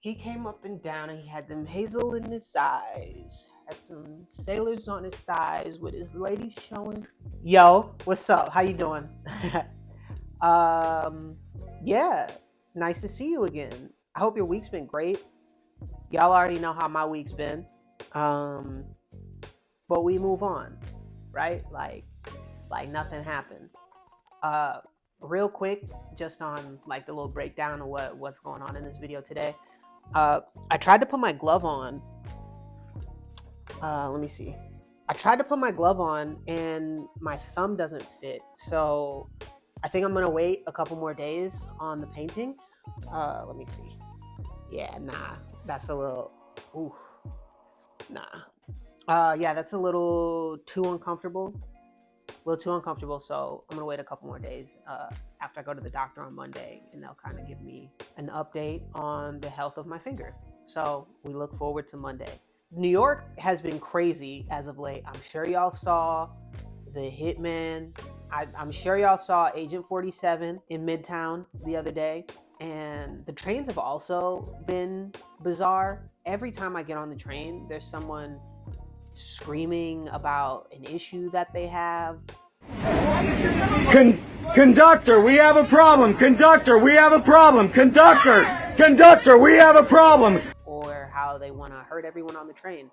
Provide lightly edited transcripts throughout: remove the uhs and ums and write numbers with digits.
He came up and down and he had them hazel in his eyes. Had some sailors on his thighs with his lady showing. Yo, what's up? How you doing? Yeah, nice to see you again. I hope your week's been great. Y'all already know how my week's been. Um, but we move on, right? Like nothing happened. Uh, Real quick, just on like the little breakdown of what's going on in this video today. I tried to put my glove on. Let me see. I tried to put my glove on and my thumb doesn't fit. So I think I'm gonna wait a couple more days on the painting. Let me see. Yeah, nah, that's a little. Ooh, nah. Yeah, that's a little too uncomfortable. So I'm gonna wait a couple more days after I go to the doctor on Monday, and they'll kind of give me an update on the health of my finger. So we look forward to Monday. New York has been crazy as of late. I'm sure y'all saw the Hitman. I'm sure y'all saw Agent 47 in Midtown the other day. And the trains have also been bizarre. Every time I get on the train, there's someone screaming about an issue that they have. Conductor, we have a problem. Conductor, we have a problem. Conductor, we have a problem. Or how they want to hurt everyone on the train.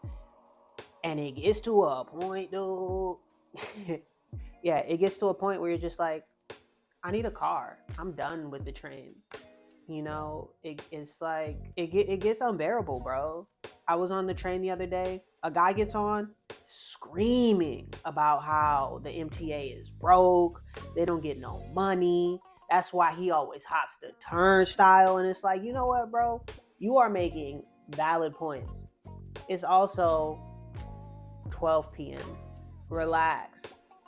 And it gets to a point, dude. Yeah, it gets to a point where you're just like, I need a car. I'm done with the train. You know, it's like, it gets unbearable, bro. I was on the train the other day. A guy gets on screaming about how the MTA is broke. They don't get no money. That's why he always hops the turnstile. And it's like, you know what, bro? You are making valid points. It's also 12 p.m. Relax.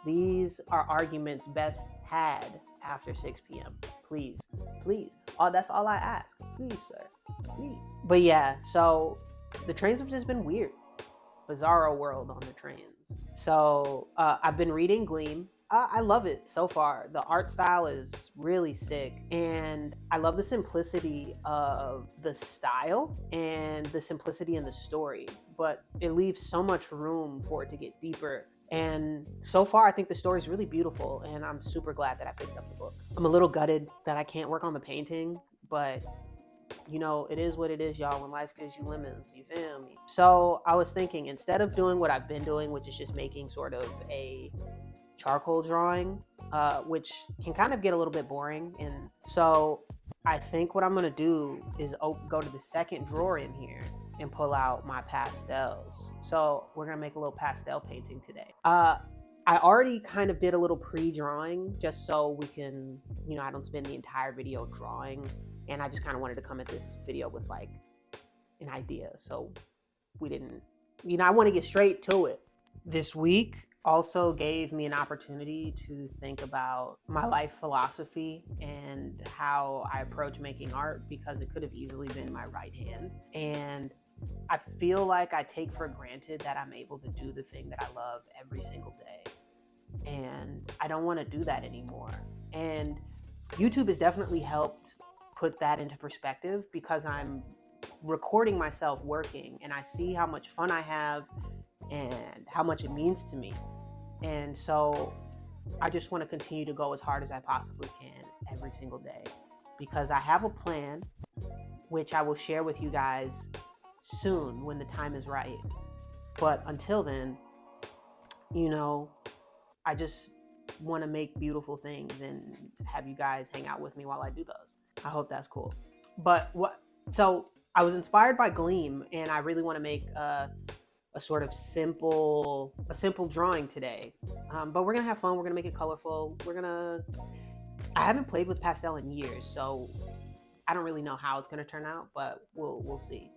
These are arguments best had after 6 p.m. Please. Oh, that's all I ask. Please, sir. Please. But yeah, so the trains have just been weird. Bizarro world on the trains. So I've been reading Gleam. I love it so far. The art style is really sick, and I love the simplicity of the style and the simplicity in the story, but it leaves so much room for it to get deeper. And so far, I think the story is really beautiful, and I'm super glad that I picked up the book. I'm a little gutted that I can't work on the painting, but you know, it is what it is, y'all, when life gives you lemons, you feel me? So I was thinking, instead of doing what I've been doing, which is just making sort of a charcoal drawing, which can kind of get a little bit boring. And so I think what I'm gonna do is go to the second drawer in here and pull out my pastels. So we're gonna make a little pastel painting today. I already kind of did a little pre-drawing just so we can, you know, I don't spend the entire video drawing. And I just kind of wanted to come at this video with like an idea. So we didn't, you know, I want to get straight to it. This week also gave me an opportunity to think about my life philosophy and how I approach making art, because it could have easily been my right hand. And I feel like I take for granted that I'm able to do the thing that I love every single day. And I don't want to do that anymore. And YouTube has definitely helped put that into perspective, because I'm recording myself working and I see how much fun I have and how much it means to me. And so I just want to continue to go as hard as I possibly can every single day, because I have a plan, which I will share with you guys soon when the time is right. But until then, you know, I just want to make beautiful things and have you guys hang out with me while I do those. I hope that's cool. But so I was inspired by Gleam, and I really want to make a sort of simple drawing today. But we're gonna have fun. We're gonna make it colorful. I haven't played with pastel in years, so I don't really know how it's gonna turn out, but we'll see.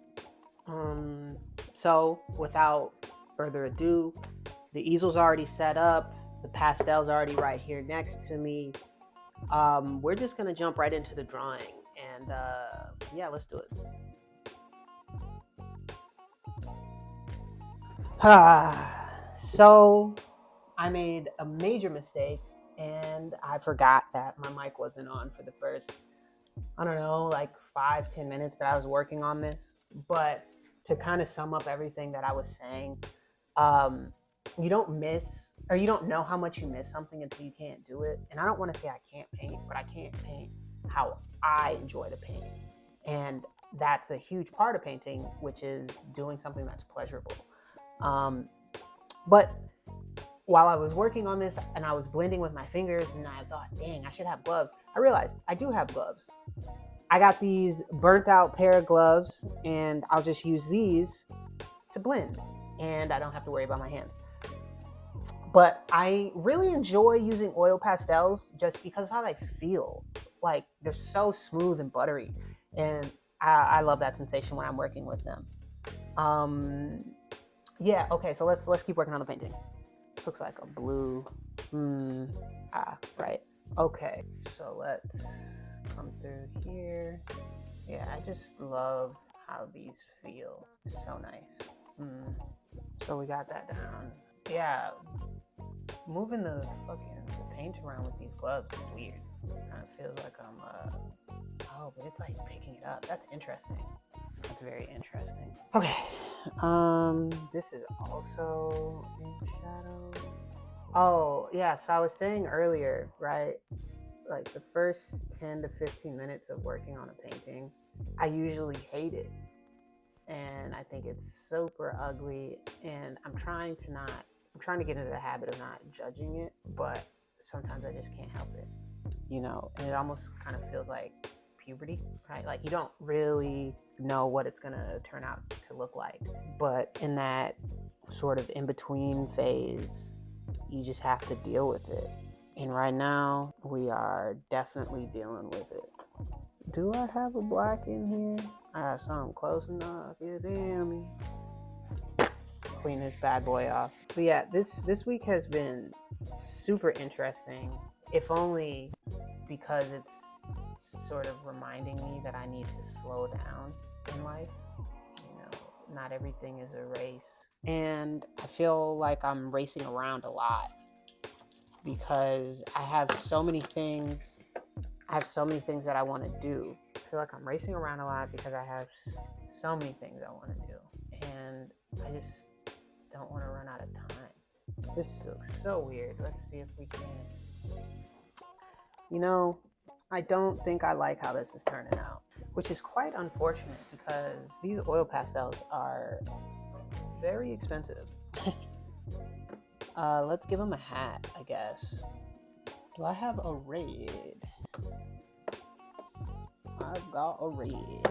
So without further ado, the easel's already set up. The pastel's already right here next to me. We're just gonna jump right into the drawing, and yeah, let's do it. So I made a major mistake, and I forgot that my mic wasn't on for the first, I don't know, like 5-10 minutes that I was working on this. But to kind of sum up everything that I was saying, you don't miss, or you don't know how much you miss something until you can't do it. And I don't want to say I can't paint, but I can't paint how I enjoy to paint. And that's a huge part of painting, which is doing something that's pleasurable. But while I was working on this and I was blending with my fingers and I thought, dang, I should have gloves, I realized I do have gloves. I got these burnt out pair of gloves and I'll just use these to blend and I don't have to worry about my hands. But I really enjoy using oil pastels just because of how they feel. Like they're so smooth and buttery, and I love that sensation when I'm working with them. Yeah, okay, so let's keep working on the painting. This looks like a blue. Right. Okay, so let's come through here. Yeah, I just love how these feel. So nice. So we got that down. Yeah, moving the paint around with these gloves is weird. Kind of feels like I'm oh, but it's like picking it up. That's interesting. That's very interesting. Okay. This is also in shadow. Oh, yeah, so I was saying earlier, right? Like the first 10 to 15 minutes of working on a painting, I usually hate it. And I think it's super ugly, and I'm trying to get into the habit of not judging it, but sometimes I just can't help it, you know, and it almost kind of feels like puberty, right? Like you don't really know what it's gonna turn out to look like, but in that sort of in-between phase, you just have to deal with it. And right now, we are definitely dealing with it. Do I have a black in here? I got something close enough, you damn me. Clean this bad boy off. But yeah, this week has been super interesting, if only because it's sort of reminding me that I need to slow down in life. You know, not everything is a race. And I feel like I'm racing around a lot because I have so many things that I want to do. I feel like I'm racing around a lot because I have so many things I want to do. And I just don't want to run out of time. This looks so weird. Let's see if we can. You know, I don't think I like how this is turning out, which is quite unfortunate because these oil pastels are very expensive. Let's give them a hat, I guess. Do I have a red? I've got a red.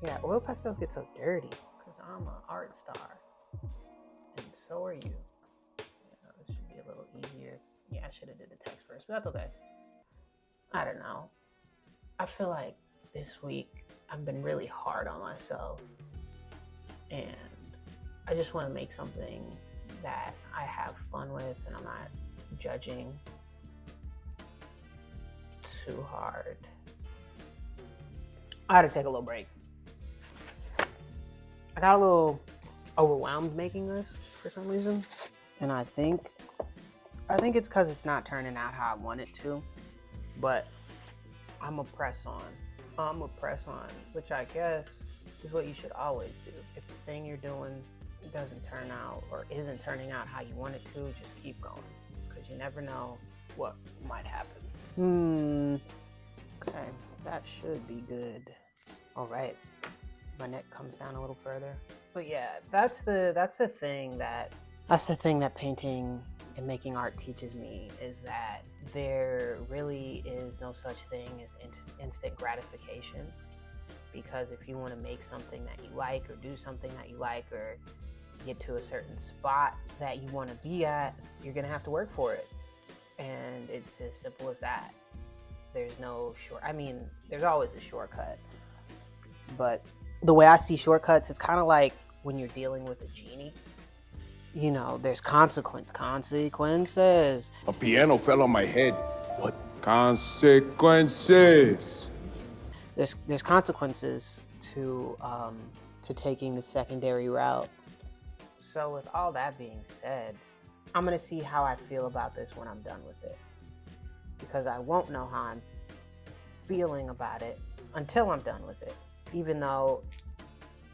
Yeah, oil pastels get so dirty because I'm an art star. And so are you. You know, this should be a little easier. Yeah, I should have did the text first, but that's okay. I don't know. I feel like this week I've been really hard on myself. And I just want to make something that I have fun with and I'm not judging too hard. I had to take a little break. I got a little overwhelmed making this for some reason. And I think it's because it's not turning out how I want it to. But I'm gonna press on. Which I guess is what you should always do. If the thing you're doing doesn't turn out or isn't turning out how you want it to, just keep going. Because you never know what might happen. Okay, that should be good. All right, my neck comes down a little further. But yeah, that's the thing that painting and making art teaches me, is that there really is no such thing as instant gratification. Because if you want to make something that you like or do something that you like or get to a certain spot that you want to be at, you're going to have to work for it. And it's as simple as that. There's no there's always a shortcut. But the way I see shortcuts, it's kind of like when you're dealing with a genie. You know, there's consequences. A piano fell on my head. What? Consequences. There's consequences to taking the secondary route. So with all that being said, I'm gonna see how I feel about this when I'm done with it, because I won't know how I'm feeling about it until I'm done with it, even though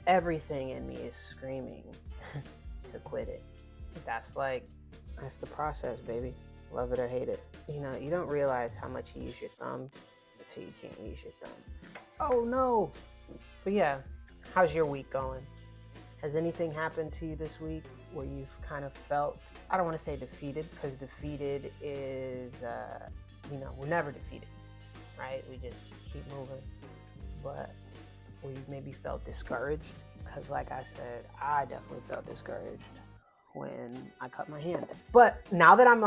everything in me is screaming to quit it. That's the process, baby. Love it or hate it. You know, you don't realize how much you use your thumb until you can't use your thumb. Oh no! But yeah, how's your week going? Has anything happened to you this week where you've kind of felt, I don't want to say defeated, because defeated is, we're never defeated, right? We just keep moving. But where you maybe felt discouraged? Because like I said, I definitely felt discouraged when I cut my hand. But now that I'm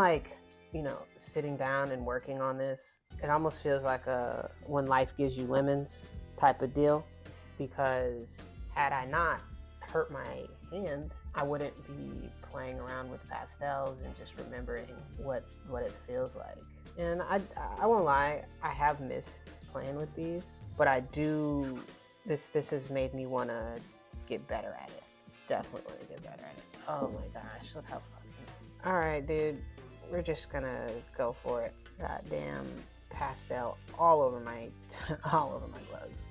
sitting down and working on this, it almost feels like a when life gives you lemons type of deal, because had I not hurt my hand, I wouldn't be playing around with pastels and just remembering what it feels like. And I won't lie, I have missed playing with these, but I do, this has made me want to get better at it. Definitely want to get better at it. Oh my gosh, look how fun. All right, dude, we're just gonna go for it. Goddamn pastel all over my gloves.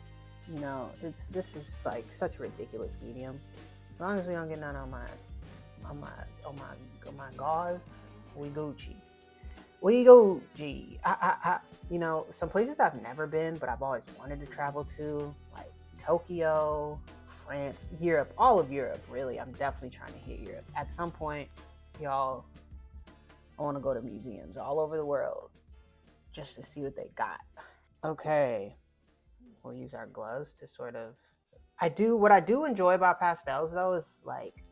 You know, this is like such a ridiculous medium. As long as we don't get none on my gauze, we Gucci. We Gucci. You know, some places I've never been, but I've always wanted to travel to, like Tokyo, France, Europe, all of Europe, really. I'm definitely trying to hit Europe. At some point, y'all, I want to go to museums all over the world just to see what they got. Okay. We'll use our gloves to sort of, what I do enjoy about pastels though is like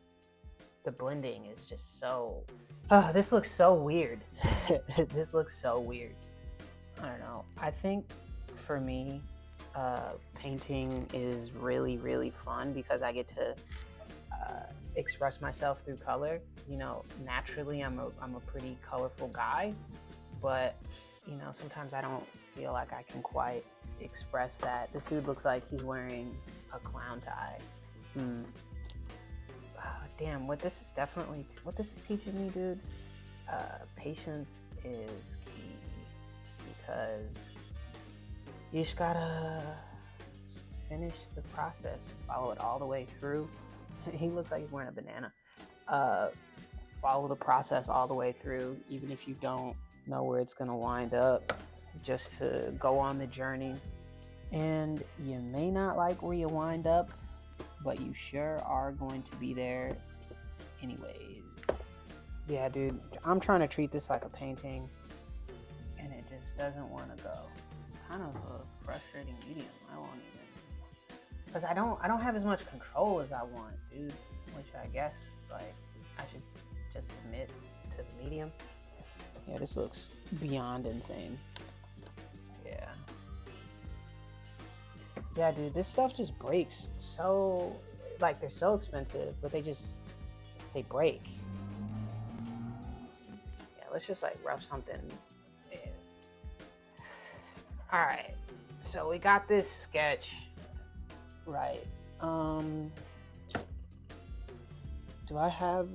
the blending is just so, this looks so weird. This looks so weird. I don't know. I think for me, painting is really, really fun because I get to express myself through color. You know, naturally I'm a pretty colorful guy, but you know, sometimes I don't feel like I can quite express that. This dude looks like he's wearing a clown tie. Damn, what this is teaching me, dude, patience is key, because you just gotta finish the process and follow it all the way through. He looks like he's wearing a banana. Follow the process all the way through, even if you don't know where it's gonna wind up, just to go on the journey. And you may not like where you wind up, but you sure are going to be there anyways. Yeah, dude, I'm trying to treat this like a painting, and it just doesn't want to go. Kind of a frustrating medium. I won't even, because I don't have as much control as I want, dude. Which I guess like I should just submit to the medium. Yeah, this looks beyond insane. Yeah, dude, this stuff just breaks. So, like, they're so expensive, but they break. Yeah, let's just, like, rough something in. All right, so we got this sketch, right? Do I have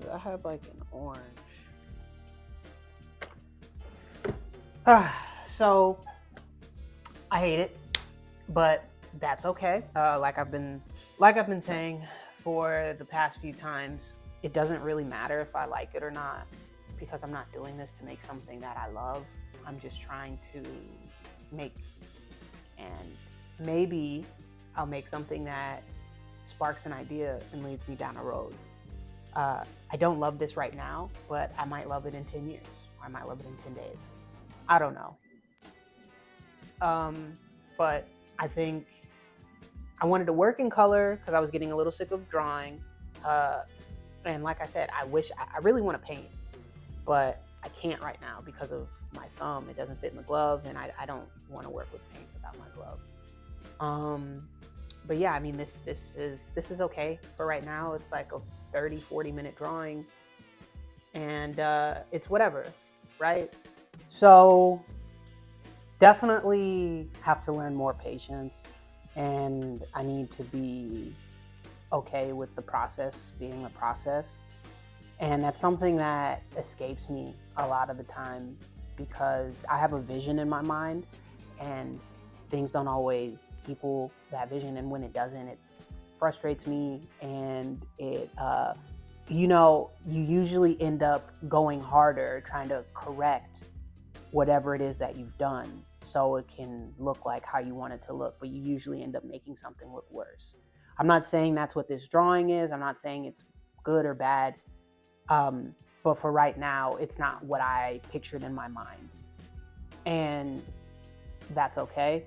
like, an orange. So, I hate it, but that's okay. Like I've been saying for the past few times, it doesn't really matter if I like it or not, because I'm not doing this to make something that I love. I'm just trying to make, and maybe I'll make something that sparks an idea and leads me down a road. I don't love this right now, but I might love it in 10 years, or I might love it in 10 days. I don't know. But I think I wanted to work in color because I was getting a little sick of drawing. And like I said, I really want to paint, but I can't right now because of my thumb. It doesn't fit in the glove, and I don't want to work with paint without my glove. But yeah, I mean, this is okay for right now. It's like a 30-40 minute drawing, and it's whatever, right? So definitely have to learn more patience, and I need to be okay with the process being the process. And that's something that escapes me a lot of the time because I have a vision in my mind, and things don't always equal that vision, and when it doesn't, it frustrates me, and it you know, you usually end up going harder trying to correct whatever it is that you've done so it can look like how you want it to look, but you usually end up making something look worse. I'm not saying that's what this drawing is. I'm not saying it's good or bad, but for right now, it's not what I pictured in my mind, and that's okay.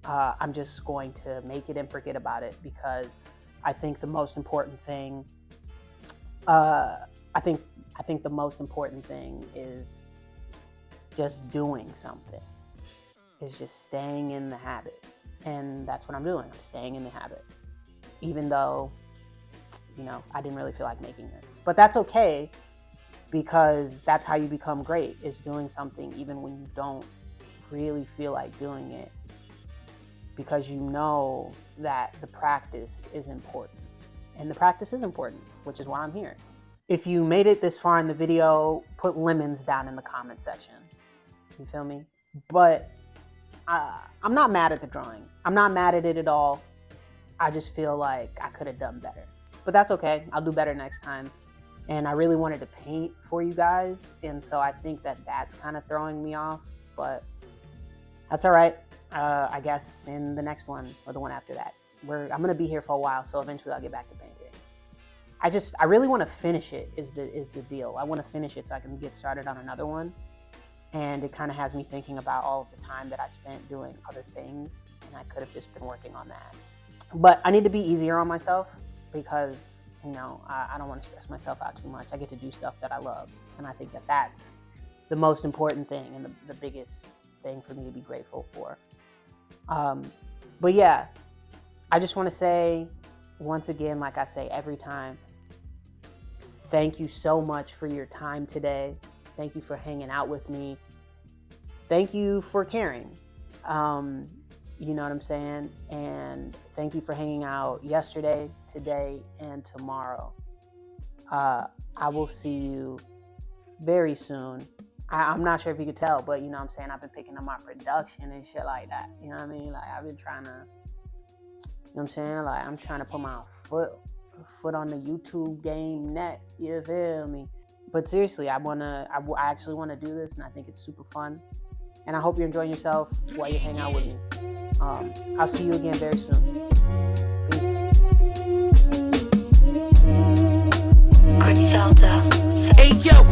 I'm just going to make it and forget about it, because I think the most important thing, I think the most important thing is just doing something, is just staying in the habit. And that's what I'm doing. I'm staying in the habit, even though, you know, I didn't really feel like making this, but that's okay, because that's how you become great, is doing something even when you don't really feel like doing it, because you know that the practice is important, and the practice is important, which is why I'm here. If you made it this far in the video, put lemons down in the comment section. You feel me? But I'm not mad at the drawing. I'm not mad at it at all. I just feel like I could have done better, but that's okay. I'll do better next time. And I really wanted to paint for you guys, and so I think that that's kind of throwing me off, but that's all right. I guess in the next one, or the one after that, I'm gonna be here for a while, so eventually I'll get back to painting. I really want to finish it, is the deal. I want to finish it so I can get started on another one, and it kind of has me thinking about all of the time that I spent doing other things, and I could have just been working on that. But I need to be easier on myself, because, you know, I don't want to stress myself out too much. I get to do stuff that I love, and I think that that's the most important thing, and the biggest thing for me to be grateful for. But yeah, I just want to say, once again, like I say every time, thank you so much for your time today. Thank you for hanging out with me. Thank you for caring. You know what I'm saying? And thank you for hanging out yesterday, today, and tomorrow. I will see you very soon. I'm not sure if you could tell, but you know what I'm saying? I've been picking up my production and shit like that. You know what I mean? Like, I've been trying to, you know what I'm saying? Like, I'm trying to put my foot on the YouTube game net. You feel me? But seriously, I actually want to do this, and I think it's super fun. And I hope you're enjoying yourself while you hang out with me. I'll see you again very soon. Peace. Griselda. Hey, yo.